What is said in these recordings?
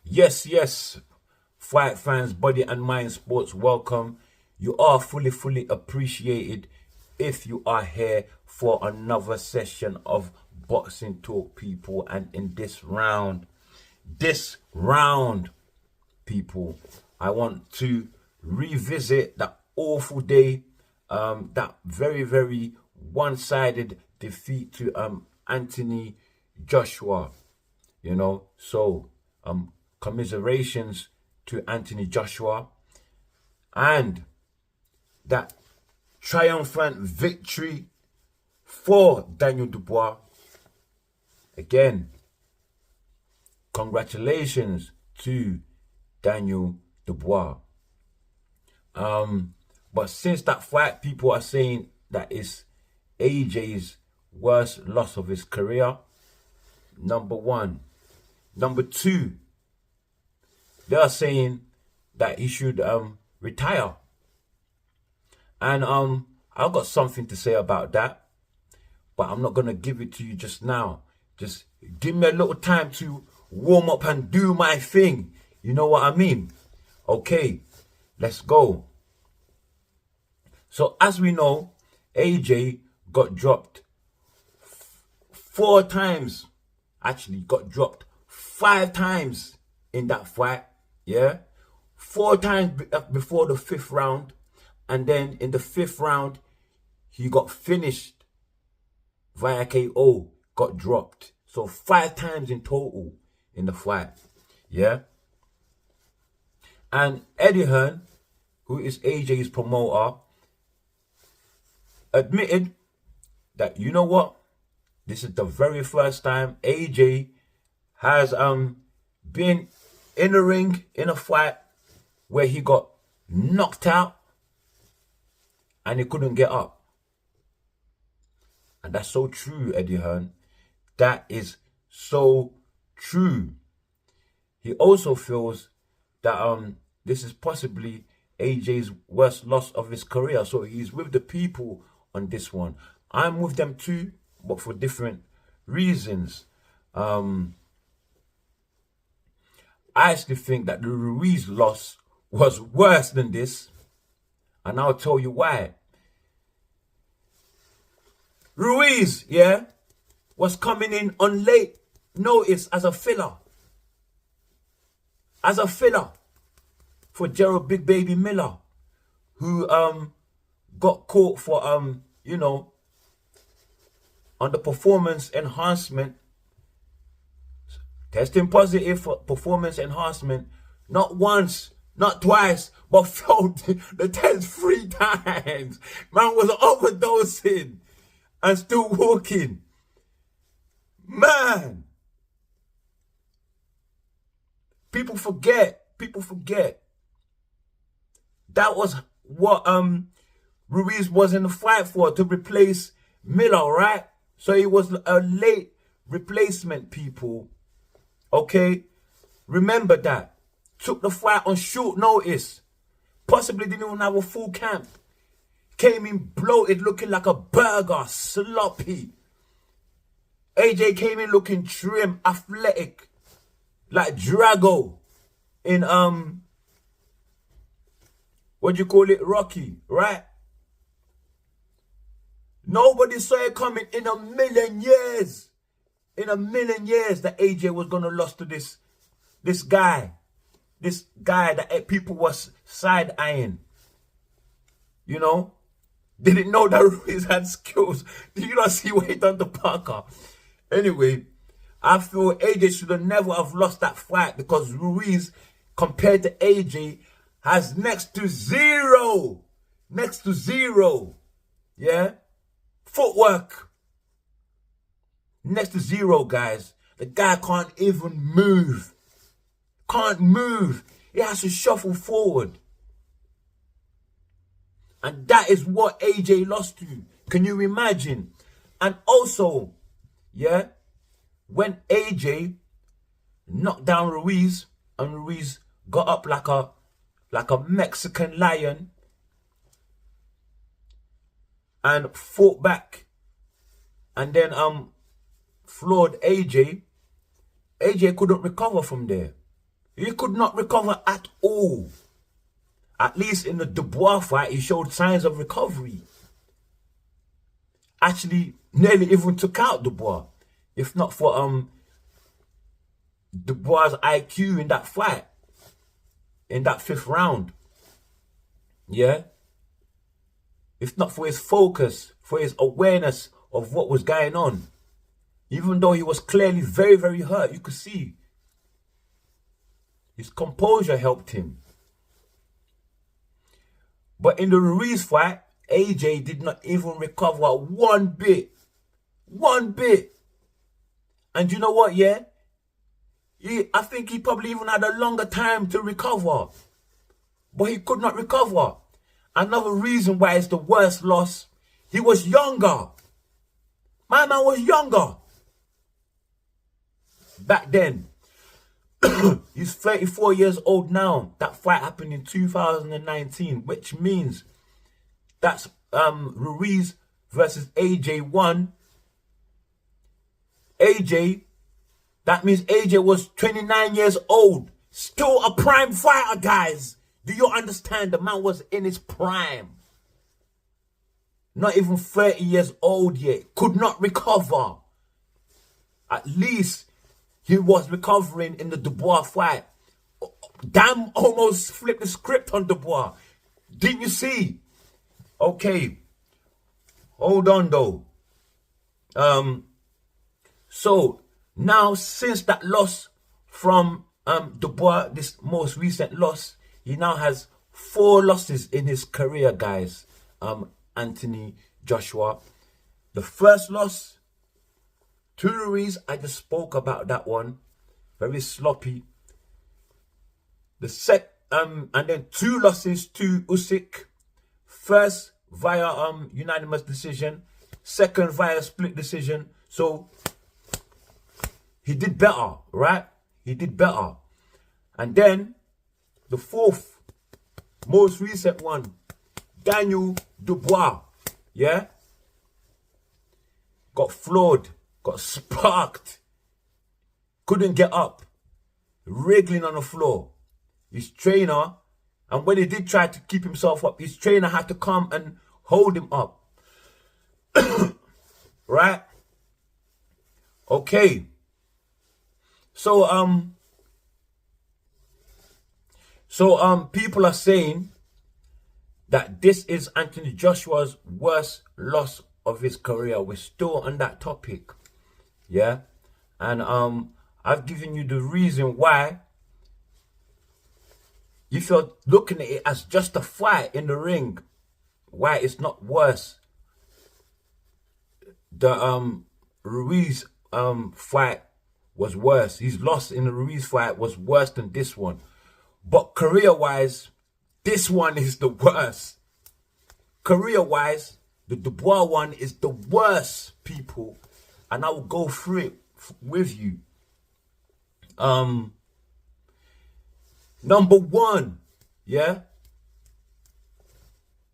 Yes, fight fans, body and mind sports, welcome. You are fully appreciated if you are here for another session of boxing talk, people. And in this round, people, I want to revisit that awful day, that very one-sided defeat to Anthony Joshua. So commiserations to Anthony Joshua, and that triumphant victory for Daniel Dubois. Again, congratulations to Daniel Dubois. But since that fight, people are saying that it's AJ's worst loss of his career. Number one. Number two, they are saying that he should retire. And I've got something to say about that, but I'm not gonna give it to you just now. Just give me a little time to warm up and do my thing. You know what I mean? Okay, let's go. So as we know, AJ got dropped 4 times. Actually, got dropped 5 times in that fight. Yeah, 4 times before the 5th round, and then in the 5th round, he got finished via KO, got dropped. So 5 times in total in the fight. Yeah. And Eddie Hearn, who is AJ's promoter, admitted that, you know what, this is the very first time AJ has been in a ring in a fight where he got knocked out and he couldn't get up. And that's so true, Eddie Hearn. That is so true. He also feels that this is possibly AJ's worst loss of his career. So he's with the people on this one. I'm with them too, but for different reasons. I actually think that the Ruiz loss was worse than this, and I'll tell you why. Ruiz, yeah, was coming in on late notice as a filler. As a filler for Gerald Big Baby Miller, who got caught for on the performance enhancement, testing positive for performance enhancement, not once, not twice, but failed the test 3 times. Man was overdosing and still walking. Man. People forget. That was what Ruiz was in the fight for, to replace Miller, right? So he was a late replacement, people. Okay? Remember that. Took the fight on short notice. Possibly didn't even have a full camp. Came in bloated, looking like a burger, sloppy. AJ came in looking trim, athletic, like Drago in what do you call it, Rocky, right? Nobody saw it coming in a million years. In a million years that AJ was gonna lose to this guy. This guy that people was side-eyeing. You know? Didn't know that Ruiz had skills. Did you not see what he done to Parker? Anyway, I feel AJ should have never have lost that fight, because Ruiz, compared to AJ, has next to zero. Yeah? Footwork. Next to zero, guys. The guy can't even move. He has to shuffle forward. And that is what AJ lost to. Can you imagine? And also, yeah, when AJ knocked down Ruiz, and Ruiz got up like a Mexican lion and fought back, and then floored AJ couldn't recover from there. He could not recover at all. At least in the Dubois fight, he showed signs of recovery. Actually, nearly even took out Dubois. If not for Dubois' IQ in that fight. In that 5th round. Yeah? If not for his focus, for his awareness of what was going on. Even though he was clearly very, very hurt, you could see. His composure helped him. But in the Ruiz fight, AJ did not even recover one bit. One bit. And you know what, yeah? I think he probably even had a longer time to recover. But he could not recover. Another reason why it's the worst loss, he was younger. My man was younger. Back then. He's 34 years old now. That fight happened in 2019, which means that's Ruiz versus AJ 1. AJ, that means AJ was 29 years old. Still a prime fighter, guys. Do you understand? The man was in his prime. Not even 30 years old yet. Could not recover. At least he was recovering in the Dubois fight. Damn, almost flipped the script on Dubois. Didn't you see? Okay. Hold on, though. So, now, since that loss from Dubois, this most recent loss, he now has 4 losses in his career, guys. Anthony Joshua. The first loss to Ruiz, I just spoke about that one. Very sloppy. The and then 2 losses to Usyk. First via unanimous decision. Second via split decision. So he did better, right? He did better. And then the 4th most recent one, Daniel Dubois. Yeah? Got floored. Got sparked. Couldn't get up. Wriggling on the floor. His trainer, and when he did try to keep himself up, his trainer had to come and hold him up. Right? Okay. So, people are saying that this is Anthony Joshua's worst loss of his career. We're still on that topic. Yeah? And I've given you the reason why. If you're looking at it as just a fight in the ring, why it's not worse. The Ruiz fight was worse. His loss in the Ruiz fight was worse than this one. But career-wise, this one is the worst. Career-wise, the Dubois one is the worst, people. And I will go through it with you. Number 1, yeah?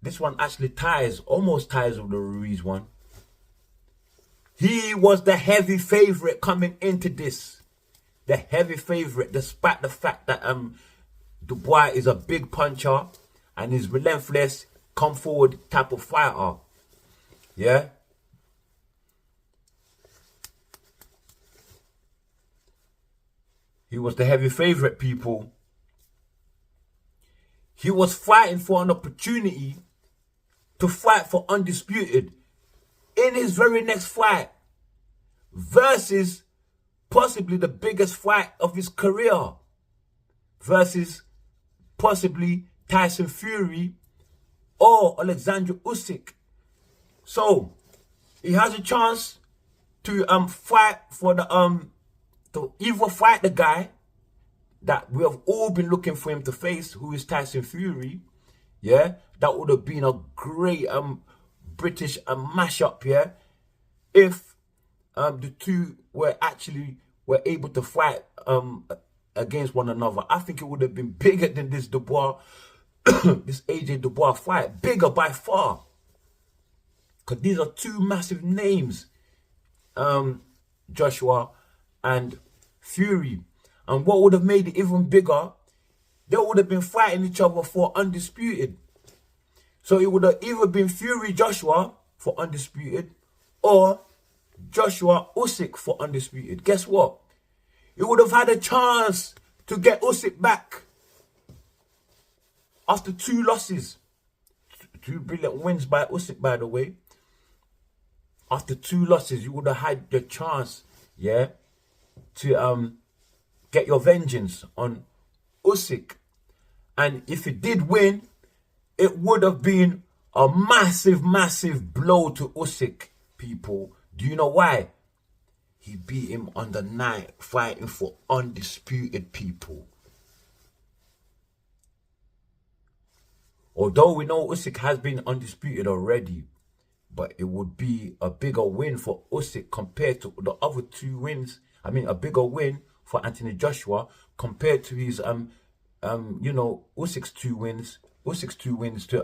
This one actually almost ties with the Ruiz one. He was the heavy favorite coming into this. The heavy favorite, despite the fact that Dubois is a big puncher and is relentless, come forward type of fighter. Yeah? He was the heavy favorite, people. He was fighting for an opportunity to fight for Undisputed in his very next fight versus possibly the biggest fight of his career versus possibly Tyson Fury or Alexander Usyk. So he has a chance to fight for to either fight the guy that we have all been looking for him to face, who is Tyson Fury. Yeah, that would have been a great British mashup, yeah, if the two were able to fight against one another. I think it would have been bigger than this Dubois, this AJ Dubois fight, bigger by far, because these are 2 massive names, Joshua and Fury. And what would have made it even bigger, they would have been fighting each other for Undisputed. So it would have either been Fury Joshua for Undisputed or Joshua Usyk for Undisputed. Guess what? It would have had a chance to get Usyk back after 2 losses. 2 brilliant wins by Usyk, by the way. After 2 losses, you would have had the chance, yeah, to get your vengeance on Usyk. And if it did win, it would have been a massive, massive blow to Usyk, people. Do you know why? He beat him on the night fighting for Undisputed, people. Although we know Usyk has been Undisputed already, but it would be a bigger win for Usyk compared to the other 2 wins. I mean, a bigger win for Anthony Joshua compared to his you know, Usyk's 2 wins. Usyk's 2 wins to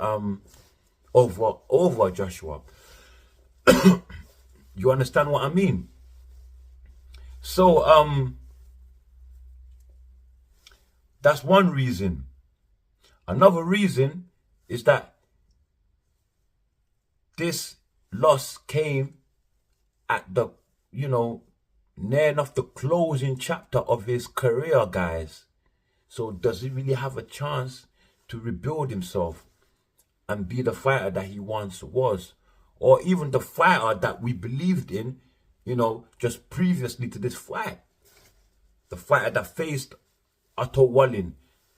over Joshua. You understand what I mean? So that's one reason. Another reason is that this loss came at the, you know, near enough the closing chapter of his career, guys. So does he really have a chance to rebuild himself and be the fighter that he once was? Or even the fighter that we believed in, you know, just previously to this fight. The fighter that faced Otto Wallin,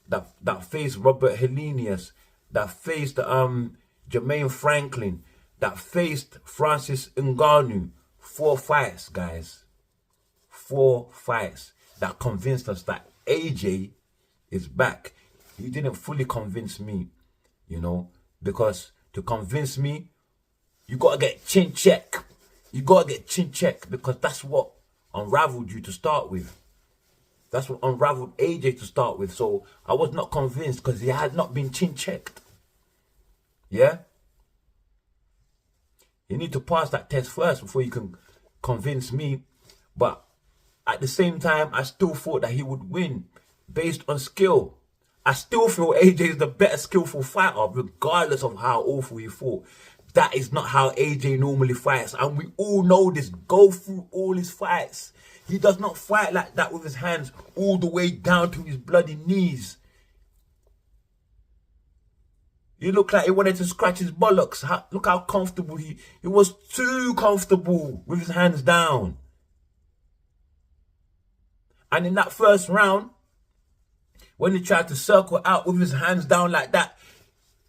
that faced Robert Helenius, that faced Jermaine Franklin, that faced Francis Ngannou. 4 fights, guys. 4 fights that convinced us that AJ is back. He didn't fully convince me, you know, because to convince me, you got to get chin check. You got to get chin check because that's what unraveled you to start with. That's what unraveled AJ to start with. So I was not convinced because he had not been chin checked. Yeah? You need to pass that test first before you can convince me. But at the same time, I still thought that he would win based on skill. I still feel AJ is the better skillful fighter regardless of how awful he fought. That is not how AJ normally fights. And we all know this. Go through all his fights. He does not fight like that with his hands all the way down to his bloody knees. He looked like he wanted to scratch his bollocks. Look how comfortable he was too comfortable with his hands down. And in that first round, when he tried to circle out with his hands down like that,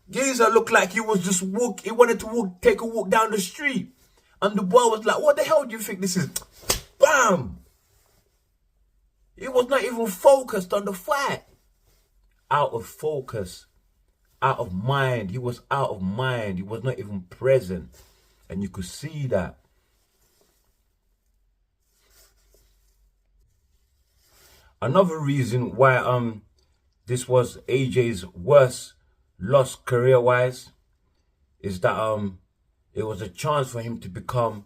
Geezer looked like he was just he wanted to take a walk down the street. And Dubois was like, what the hell do you think this is? Bam! He was not even focused on the fight. Out of focus. Out of mind. He was out of mind. He was not even present. And you could see that. Another reason why this was AJ's worst loss career-wise is that it was a chance for him to become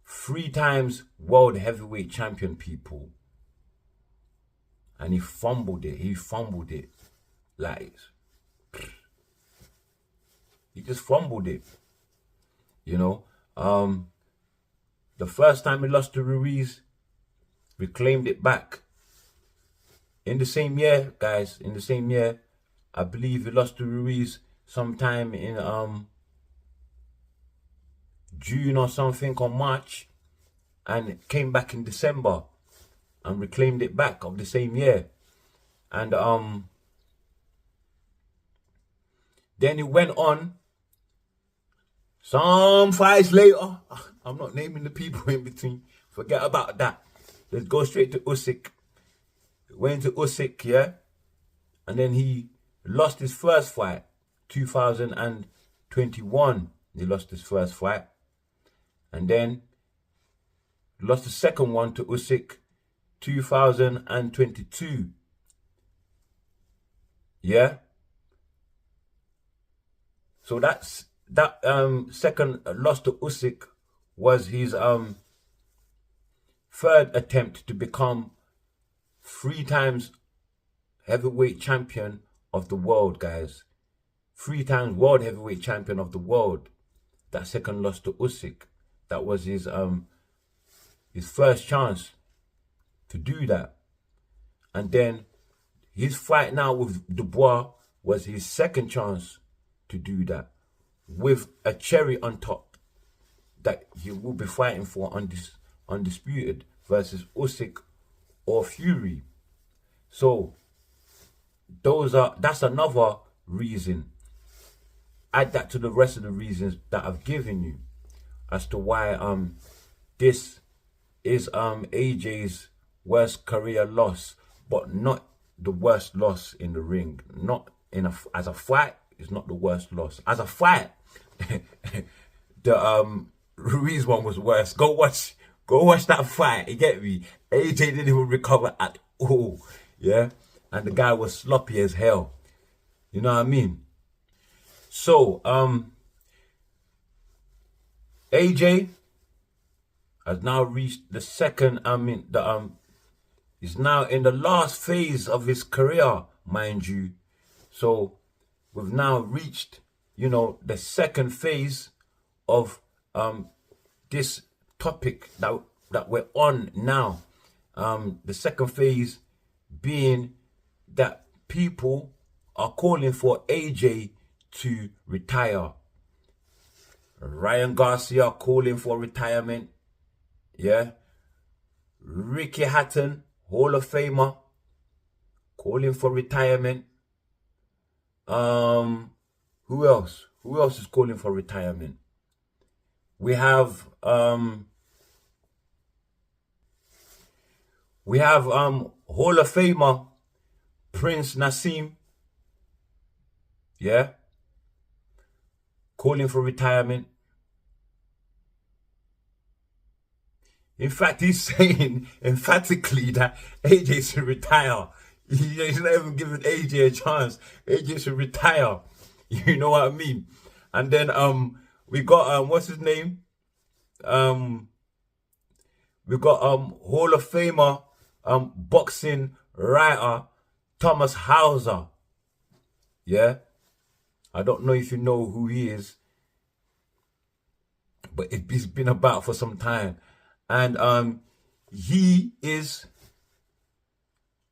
3 times world heavyweight champion, people. And he fumbled it. He fumbled it. Like, he just fumbled it. You know, the first time he lost to Ruiz, reclaimed it back. In the same year, guys, in the same year, I believe he lost to Ruiz sometime in June or something, or March, and came back in December and reclaimed it back of the same year. And then he went on some fights later. I'm not naming the people in between. Forget about that. Let's go straight to Usyk. Went to Usyk, yeah? And then he lost his first fight, 2021. He lost his first fight. And then lost the second one to Usyk, 2022. Yeah? So that second loss to Usyk was his third attempt to become 3 times heavyweight champion of the world, guys. 3 times world heavyweight champion of the world. That second loss to Usyk. That was his first chance to do that. And then his fight now with Dubois was his second chance to do that, with a cherry on top that he will be fighting for on this Undisputed versus Usyk or Fury. So that's another reason. Add that to the rest of the reasons that I've given you as to why this is AJ's worst career loss, but not the worst loss in the ring. Not as a fight, it's not the worst loss. As a fight, the Ruiz one was worse. Go watch that fight. You get me? AJ didn't even recover at all. Yeah, and the guy was sloppy as hell. You know what I mean? So AJ has now reached the second. He's now in the last phase of his career, mind you. So we've now reached, the second phase of this topic that we're on now. The second phase being that people are calling for AJ to retire. Ryan Garcia calling for retirement. Yeah. Ricky Hatton, Hall of Famer, calling for retirement. Who else? Who else is calling for retirement? We have Hall of Famer Prince Nassim. Yeah. Calling for retirement. In fact, he's saying emphatically that AJ should retire. He's not even giving AJ a chance. AJ should retire. You know what I mean? And then we got what's his name? We got Hall of Famer boxing writer Thomas Hauser. Yeah. I don't know if you know who he is, but it's been about for some time. And he is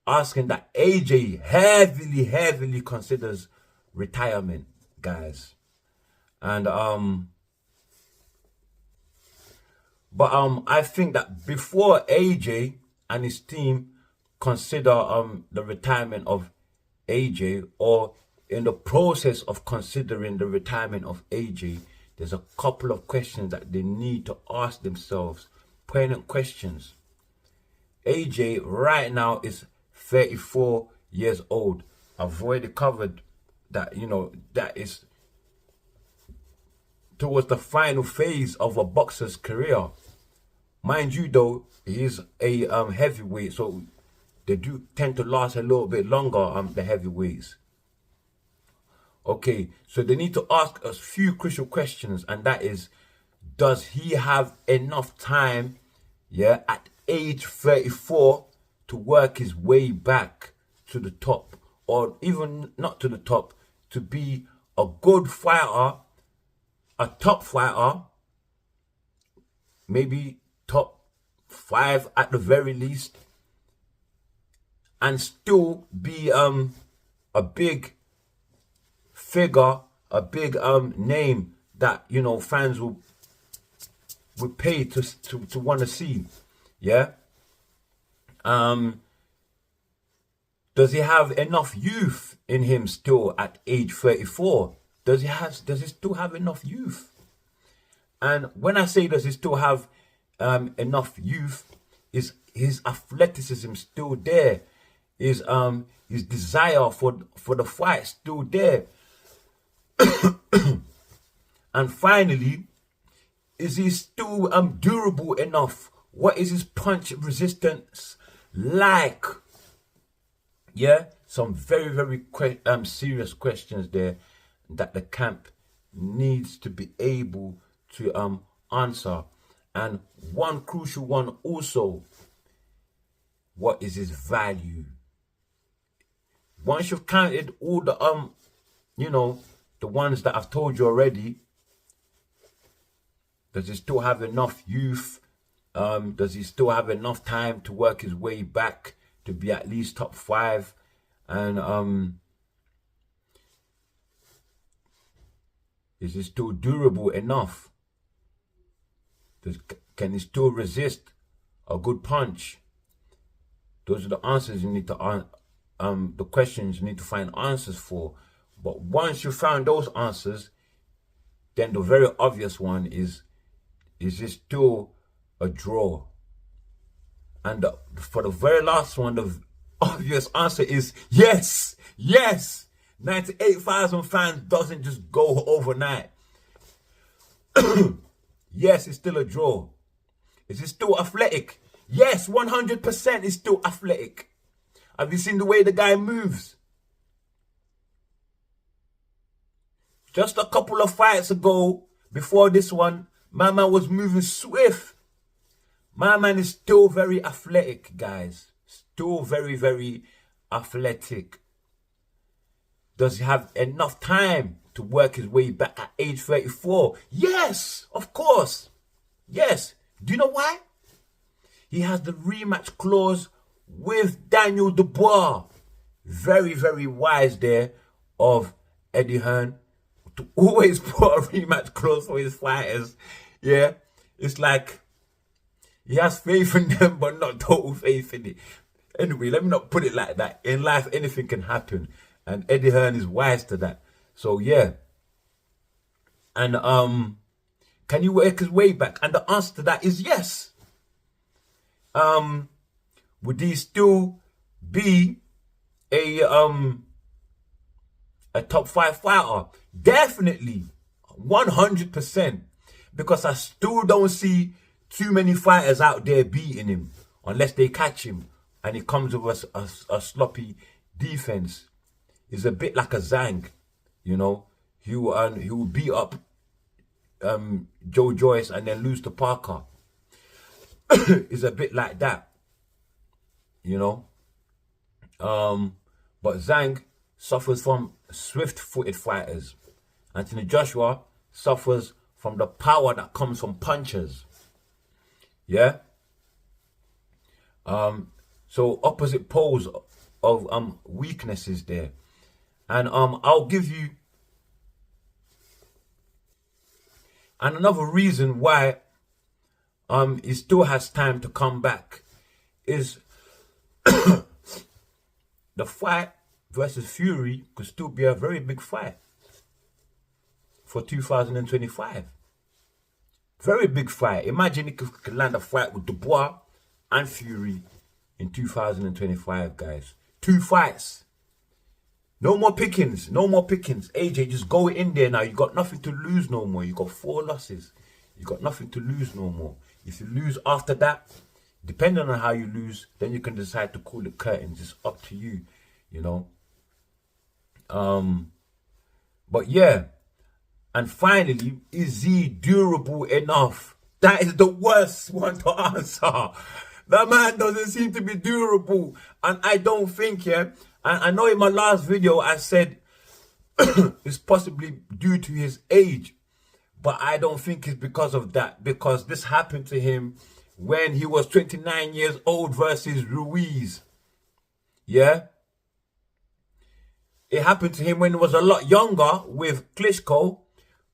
asking that AJ heavily considers retirement, guys. And I think that before AJ and his team consider the retirement of AJ, or in the process of considering the retirement of AJ, there's a couple of questions that they need to ask themselves. Poignant questions. AJ right now is 34 years old. I've already covered that, that is towards the final phase of a boxer's career. Mind you though, he is a heavyweight, so they do tend to last a little bit longer, the heavyweights. Okay, so they need to ask a few crucial questions, and that is, does he have enough time, at age 34 to work his way back to the top, or even not to the top, to be a good fighter, a top fighter, maybe top 5 at the very least, and still be a big figure, a big name that fans will pay to want to see. Yeah. Does he have enough youth in him still at age 34? Does he still have enough youth? And when I say does he still have enough youth, is his athleticism still there? Is his desire for the fight still there? And finally, is he still durable enough? What is his punch resistance like? Yeah, some very serious questions there that the camp needs to be able to answer. And one crucial one also what is his value? Once you've counted all the you know, the ones that I've told you already, does he still have enough youth? Does he still have enough time to work his way back to be at least top 5? And is he still durable enough? Can he still resist a good punch? Those are the answers you need to the questions you need to find answers for. But once you found those answers, then the very obvious one is it still a draw? And for the very last one, the obvious answer is yes, yes. 98,000 fans doesn't just go overnight. Yes, it's still a draw. Is it still athletic? Yes, 100% is still athletic. Have you seen the way the guy moves? Just a couple of fights ago, before this one, my man was moving swift. My man is still very athletic, guys. Still very, very athletic. Does he have enough time to work his way back at age 34? Yes, of course. Yes. Do you know why? He has the rematch clause with Daniel Dubois. Very, very wise there of Eddie Hearn to always put a rematch clause for his fighters. Yeah. It's like he has faith in them, but not total faith in it. Anyway, let me not put it like that. In life, anything can happen. And Eddie Hearn is wise to that. So, yeah. And can you work his way back? And the answer to that is yes. Would he still be a top 5 fighter? Definitely. 100%. Because I still don't see too many fighters out there beating him. Unless they catch him. And he comes with a sloppy defense. It's a bit like a Zhang, you know. He will beat up Joe Joyce and then lose to Parker. It's a bit like that, you know. But Zhang suffers from swift-footed fighters. Anthony Joshua suffers from the power that comes from punches. Yeah. So opposite poles of weaknesses there. And I'll give you another reason why he still has time to come back is the fight versus Fury could still be a very big fight for 2025. Very big fight. Imagine if he could land a fight with Dubois and Fury in 2025, guys. 2 fights. No more pickings. No more pickings. AJ, just go in there now. You got nothing to lose no more. You got 4 losses. You got nothing to lose no more. If you lose after that, depending on how you lose, then you can decide to call it curtains. It's up to you, you know. But yeah. And finally, is he durable enough? That is the worst one to answer. That man doesn't seem to be durable. And I don't think, yeah. I know in my last video I said it's possibly due to his age. But I don't think it's because of that. Because this happened to him when he was 29 years old versus Ruiz. Yeah? It happened to him when he was a lot younger with Klitschko.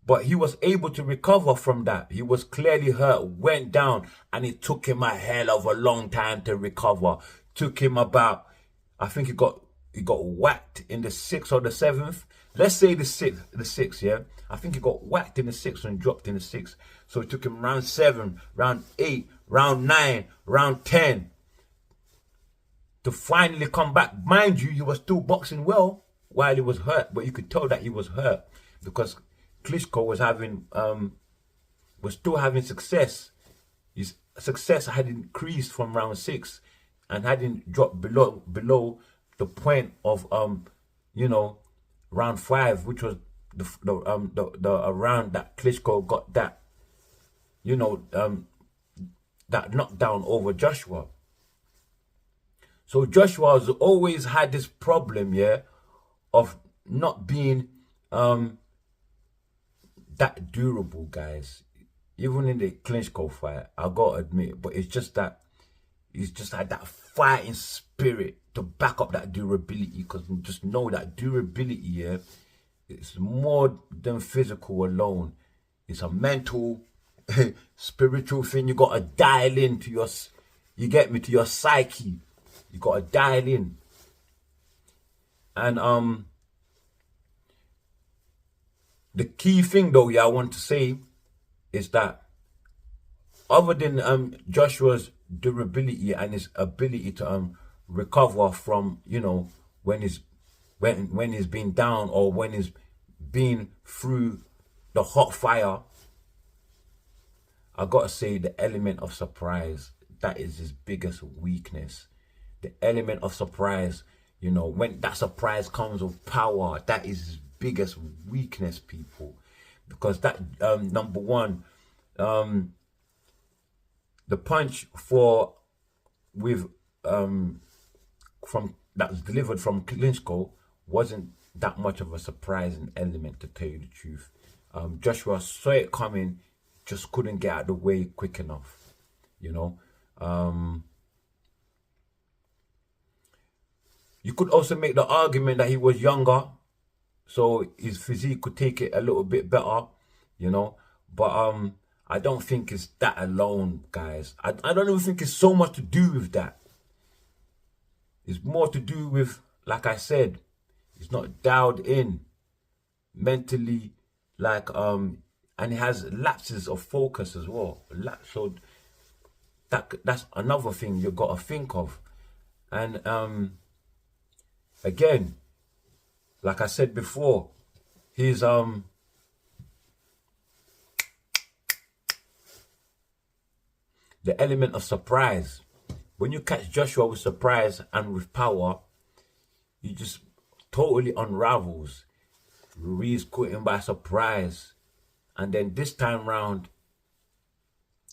But he was able to recover from that. He was clearly hurt, went down, and it took him a hell of a long time to recover. Took him about, I think he got whacked in the 6th or the 7th. Let's say the 6th, yeah? I think he got whacked in the 6th and dropped in the 6th. So it took him round 7, round 8, round 9, round 10 to finally come back. Mind you, he was still boxing well while he was hurt, but you could tell that he was hurt because Klitschko was still having success. His success had increased from round 6 and hadn't dropped below the point of you know, round 5, which was the round that Klitschko got that, you know, that knockdown over Joshua. So Joshua has always had this problem, yeah, of not being that durable, guys. Even in the Klitschko fight, I gotta admit, but it's just that he's just had that fighting spirit to back up that durability, because you just know that durability, yeah, it's more than physical alone. It's a mental, spiritual thing. You gotta dial into your, you get me, to your psyche. You gotta dial in. And the key thing though, yeah, I want to say is that other than Joshua's durability and his ability to recover from, you know, when he's been down, or when he's been through the hot fire, I gotta say the element of surprise, that is his biggest weakness. The element of surprise, you know, when that surprise comes with power, that is his biggest weakness, people. Because that number one, the punch with from that was delivered from Klitschko wasn't that much of a surprising element, to tell you the truth. Joshua saw it coming, just couldn't get out of the way quick enough, you know. You could also make the argument that he was younger, so his physique could take it a little bit better, you know. But I don't think it's that alone, guys. I don't even think it's so much to do with that. It's more to do with, like I said, it's not dialed in mentally, like and it has lapses of focus as well. So that's another thing you got to think of. And again, like I said before, he's the element of surprise. When you catch Joshua with surprise and with power, he just totally unravels. Ruiz caught him by surprise, and then this time round,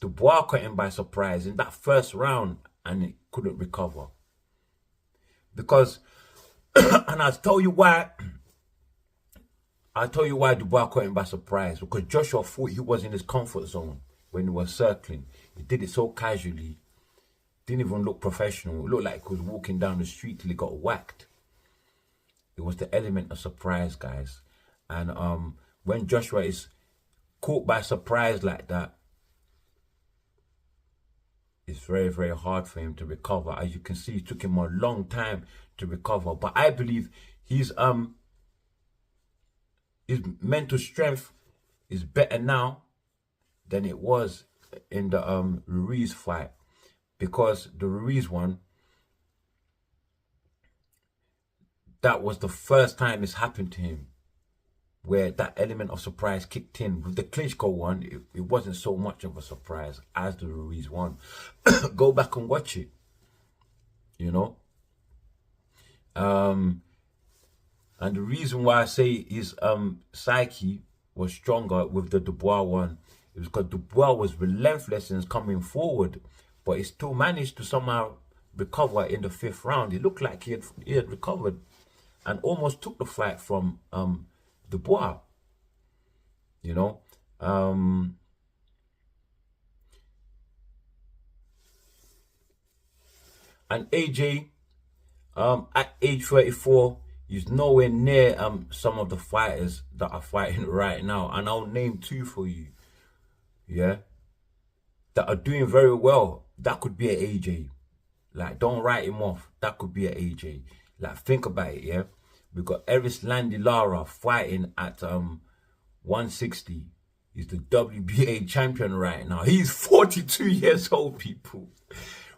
Dubois caught him by surprise in that first round, and he couldn't recover. Because, and I'll tell you why. I'll tell you why Dubois caught him by surprise. Because Joshua thought he was in his comfort zone when he was circling. He did it so casually. Didn't even look professional. It looked like he was walking down the street till he got whacked. It was the element of surprise, guys. And when Joshua is caught by surprise like that, it's very, very hard for him to recover. As you can see, it took him a long time to recover. But I believe his mental strength is better now than it was in the Ruiz fight. Because the Ruiz one, that was the first time it's happened to him, where that element of surprise kicked in. With the Klitschko one, it wasn't so much of a surprise as the Ruiz one. Go back and watch it, you know. And the reason why I say his psyche was stronger with the Dubois one is because Dubois was relentless in coming forward, but he still managed to somehow recover in the 5th round. It looked like he had recovered and almost took the fight from Dubois, you know. And AJ, at age 34, he's nowhere near some of the fighters that are fighting right now. And I'll name 2 for you, yeah, that are doing very well. That could be an AJ. Like, don't write him off. That could be an AJ. Like, think about it, yeah. We got Erislandy Lara fighting at 160. He's the WBA champion right now. He's 42 years old, people.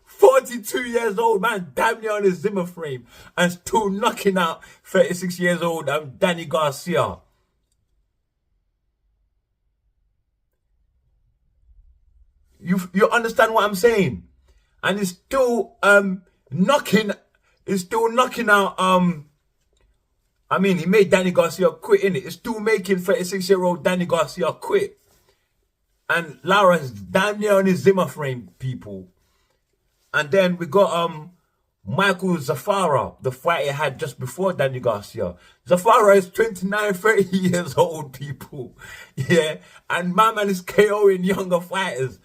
42 years old, man, damn near on his Zimmer frame, and still knocking out 36 years old Danny Garcia. You understand what I'm saying? And he's still knocking out I mean, he made Danny Garcia quit, innit? It's still making 36-year-old Danny Garcia quit. And Lara's damn near on his Zimmer frame, people. And then we got Michael Zafara, the fight he had just before Danny Garcia. Zafara is 29, 30 years old, people. Yeah. And my man is KOing younger fighters.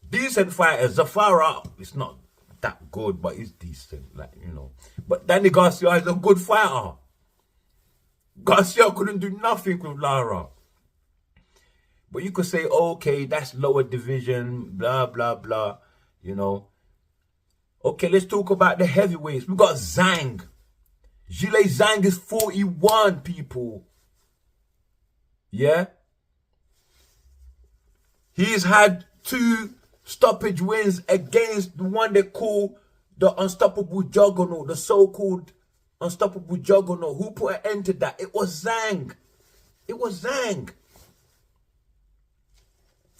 Decent fighters. Zafara, it's not that good, but he's decent, like, you know. But Danny Garcia is a good fighter. Garcia couldn't do nothing with Lara. But you could say, okay, that's lower division, blah, blah, blah, you know. Okay, let's talk about the heavyweights. We got Zhang. Zhilei Zhang is 41, people. Yeah? He's had 2 stoppage wins against the one they call the unstoppable juggernaut, the so-called unstoppable juggernaut. Who put an end to that? It was Zhang. It was Zhang.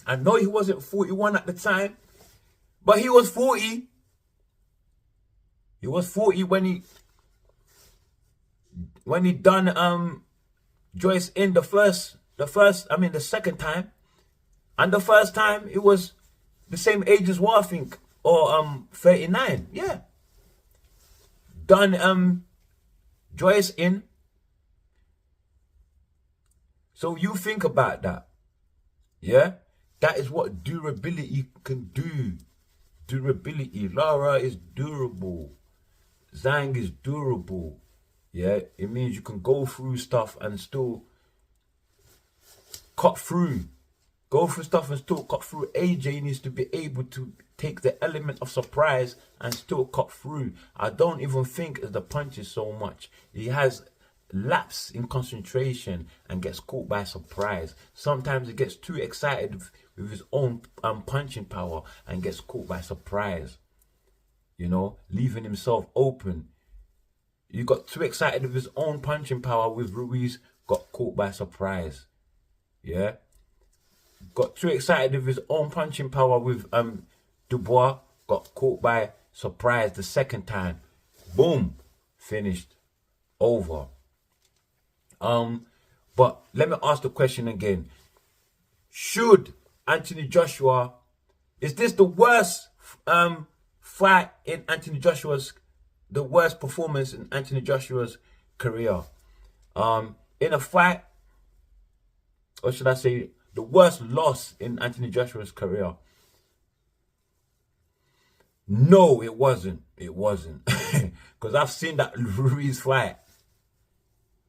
I know he wasn't 41 at the time, but he was 40. He was 40 when he done Joyce in the second time. And the first time it was the same age as well, I think, or 39. Yeah. Done Joyce in. So you think about that. Yeah? That is what durability can do. Durability. Lara is durable. Zhang is durable. Yeah? It means you can go through stuff and still cut through. Go through stuff and still cut through. AJ needs to be able to take the element of surprise and still cut through. I don't even think it's the punches so much. He has lapse in concentration and gets caught by surprise. Sometimes he gets too excited with his own punching power and gets caught by surprise. You know, leaving himself open. He got too excited with his own punching power with Ruiz, got caught by surprise. Yeah? Got too excited with his own punching power with Dubois, got caught by surprise the second time. Boom. Finished. Over. But let me ask the question again. Should Anthony Joshua, is this the worst fight in Anthony Joshua's, the worst performance in Anthony Joshua's career? In a fight, or should I say, the worst loss in Anthony Joshua's career? No, it wasn't. It wasn't. Because I've seen that Ruiz fight.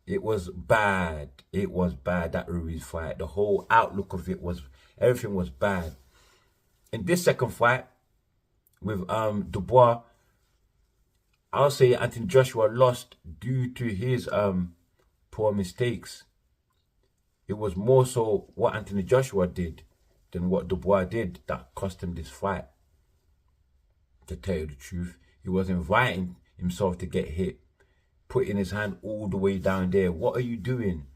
It was bad. It was bad, that Ruiz fight. The whole outlook of it was, everything was bad. In this second fight with Dubois, I'll say Anthony Joshua lost due to his poor mistakes. It was more so what Anthony Joshua did than what Dubois did that cost him this fight. To tell you the truth, he was inviting himself to get hit, putting his hand all the way down there. What are you doing?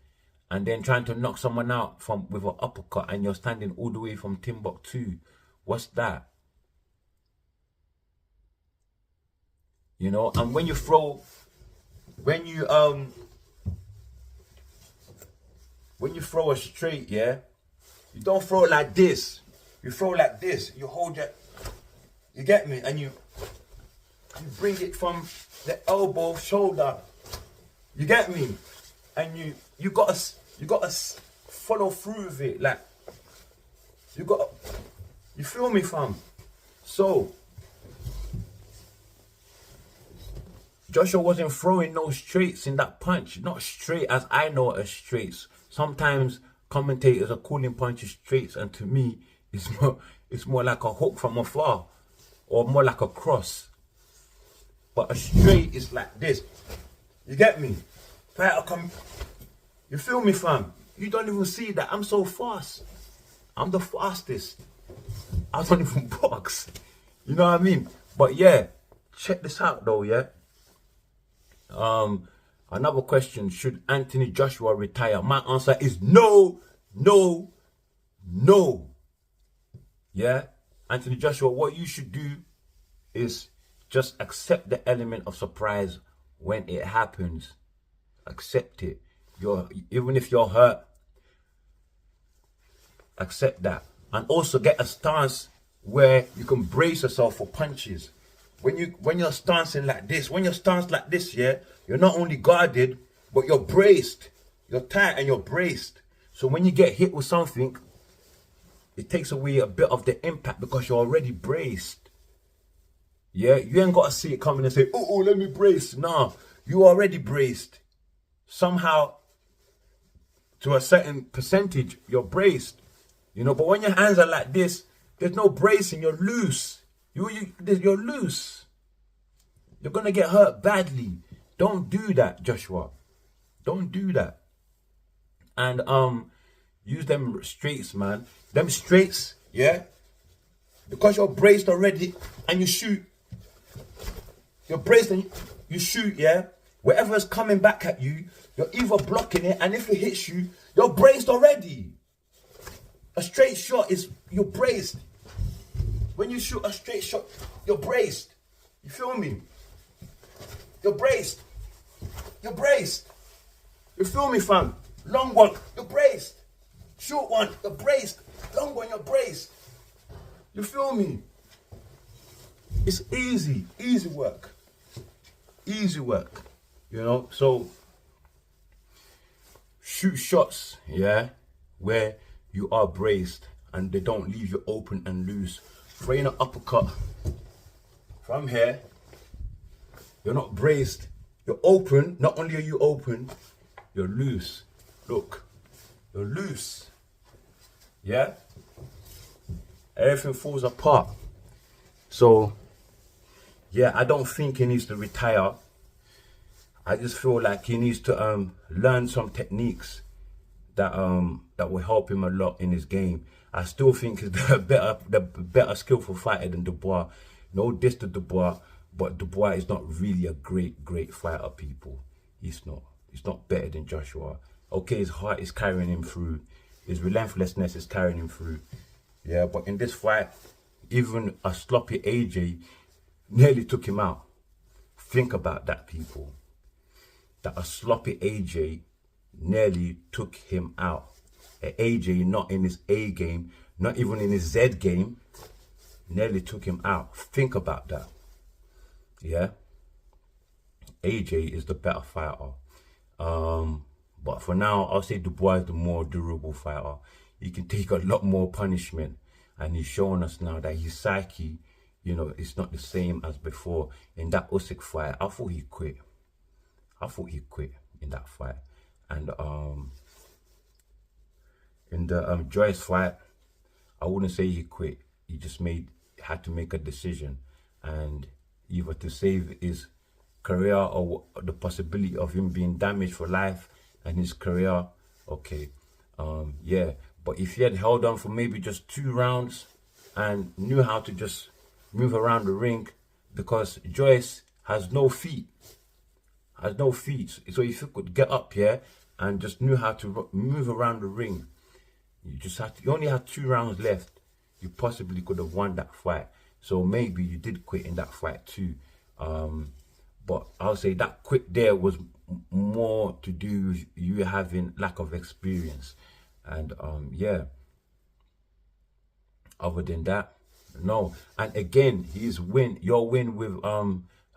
And then trying to knock someone out with an uppercut, and you're standing all the way from Timbuktu. What's that? You know, and when you throw a straight, yeah, you don't throw it like this. You throw like this. You hold it. You get me? And you bring it from the elbow, shoulder. You get me? And you gotta follow through with it. Like you feel me, fam? So Joshua wasn't throwing no straights in that punch. Not straight as I know it as straights. Sometimes commentators are calling punches straights, and to me, it's more like a hook from afar, or more like a cross. But a straight is like this. You get me? You feel me, fam? You don't even see that. I'm so fast. I'm the fastest. I don't even box. You know what I mean? But yeah, check this out though, yeah? Another question, should Anthony Joshua retire? My answer is no, no, no. Yeah? Anthony Joshua, what you should do is just accept the element of surprise when it happens. Accept it. Even if you're hurt, accept that. And also get a stance where you can brace yourself for punches. When you're stancing like this, yeah, you're not only guarded, but you're braced. You're tight and you're braced. So when you get hit with something, it takes away a bit of the impact because you're already braced. Yeah, you ain't got to see it coming and say, oh, let me brace. Nah, you already braced. Somehow, to a certain percentage, you're braced. You know, but when your hands are like this, there's no bracing, you're loose. You're loose. You're going to get hurt badly. Don't do that, Joshua. Don't do that. And use them straights, man. Them straights, yeah? Because you're braced already and you shoot. You're braced and you shoot, yeah? Whatever's coming back at you, you're either blocking it, and if it hits you, you're braced already. A straight shot is, you're braced. When you shoot a straight shot, you're braced. You feel me? You're braced. You're braced. You feel me, fam? Long one, you're braced. Short one, you're braced. Long one, you're braced. You feel me? It's easy work. Easy work. You know, so shoot shots, yeah, where you are braced and they don't leave you open and loose. Throwing an uppercut from here, you're not braced, you're open. Not only are you open, you're loose. Look, you're loose. Yeah? Everything falls apart. So, yeah, I don't think he needs to retire. I just feel like he needs to learn some techniques that will help him a lot in his game. I still think he's the better skillful fighter than Dubois. No diss to Dubois, but Dubois is not really a great fighter, people. He's not better than Joshua. Okay, his heart is carrying him through. His relentlessness is carrying him through. Yeah, but in this fight, even a sloppy AJ nearly took him out. Think about that, people. That a sloppy AJ nearly took him out. An AJ not in his A game, not even in his Z game, nearly took him out. Think about that. Yeah. AJ is the better fighter. But for now, I'll say Dubois is the more durable fighter. He can take a lot more punishment. And he's showing us now that his psyche, you know, it's not the same as before. In that Usyk fight, I thought he quit. In that fight. And in the Joyce fight, I wouldn't say he quit. He just had to make a decision, and either to save his career or the possibility of him being damaged for life and his career. Okay, yeah. But if he had held on for maybe just 2 rounds and knew how to just move around the ring, because Joyce has no feet. So if you could get up here and just knew how to move around the ring, you only had 2 rounds left. You possibly could have won that fight. So maybe you did quit in that fight too. But I'll say that quit there was more to do with you having lack of experience. And yeah, other than that, no. And again, your win with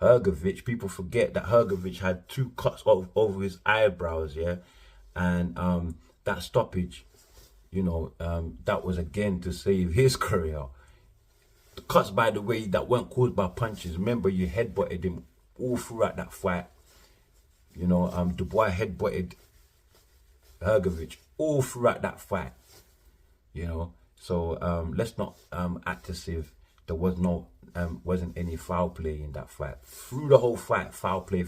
Hrgovic, people forget that Hrgovic had 2 cuts over his eyebrows, yeah. And that stoppage, you know, that was again to save his career. The cuts, by the way, that weren't caused by punches. Remember, you headbutted him all throughout that fight. You know, Dubois headbutted Hrgovic all throughout that fight. You know, so let's not act as if there wasn't any foul play in that fight. Through the whole fight, foul play.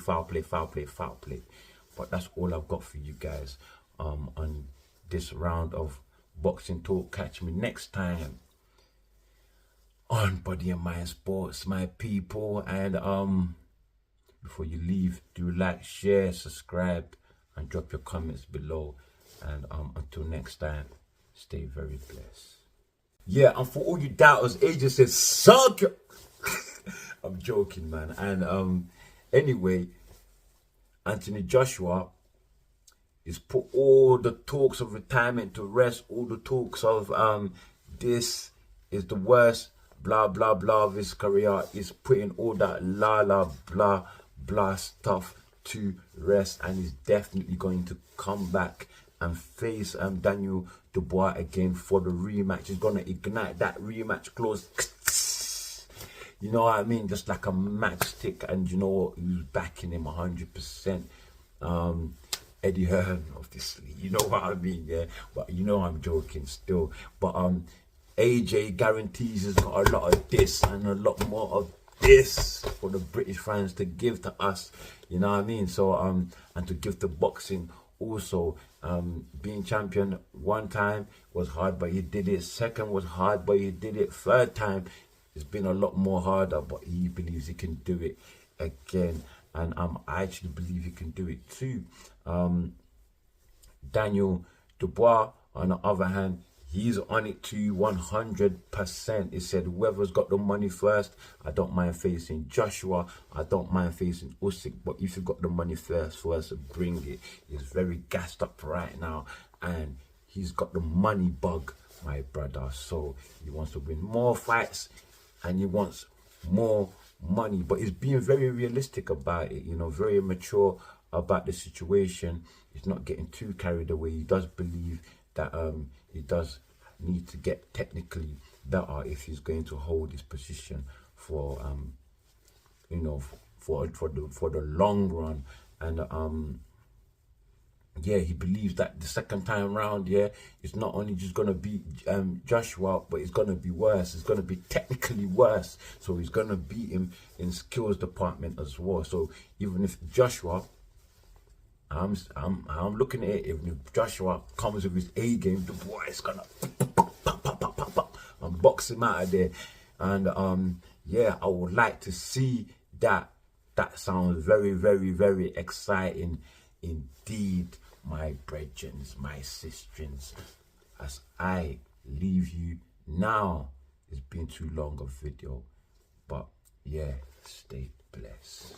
But that's all I've got for you guys on this round of boxing talk. Catch me next time on Body and Mind Sports, my people. And before you leave, do like, share, subscribe, and drop your comments below. And until next time, stay very blessed. Yeah, and for all you doubters, AJ says suck. I'm joking, man. And anyway, Anthony Joshua is put all the talks of retirement to rest. All the talks of this is the worst blah blah blah of his career. He's putting all that la blah blah stuff to rest, and he's definitely going to come back and face Daniel Dubois again for the rematch. He's gonna ignite that rematch clause. You know what I mean? Just like a matchstick, and you know what? Who's backing him 100%? Eddie Hearn, obviously. You know what I mean, yeah? But you know I'm joking still. But AJ guarantees he's got a lot of this and a lot more of this for the British fans to give to us. You know what I mean? So and to give to boxing also. Being champion one time was hard, but he did it. Second was hard, but he did it. Third time, it's been a lot more harder, but he believes he can do it again. And I actually believe he can do it too. Daniel Dubois, on the other hand, he's on it to 100%. He said, whoever's got the money first, I don't mind facing Joshua. I don't mind facing Usyk. But if you got the money first, bring it. He's very gassed up right now. And he's got the money bug, my brother. So he wants to win more fights and he wants more money. But he's being very realistic about it, you know, very mature about the situation. He's not getting too carried away. He does believe that he does need to get technically better if he's going to hold his position for you know, for the long run. And yeah, he believes that the second time round, yeah, it's not only just gonna be Joshua, but it's gonna be worse. It's gonna be technically worse. So he's gonna beat him in skills department as well. So even if Joshua, I'm looking at it, if Joshua comes with his A game, Dubois is gonna pop, and box him out of there. And yeah, I would like to see that. That sounds very, very, very exciting indeed, my brethrens, my sistrins. As I leave you now, it's been too long a video, but yeah, stay blessed.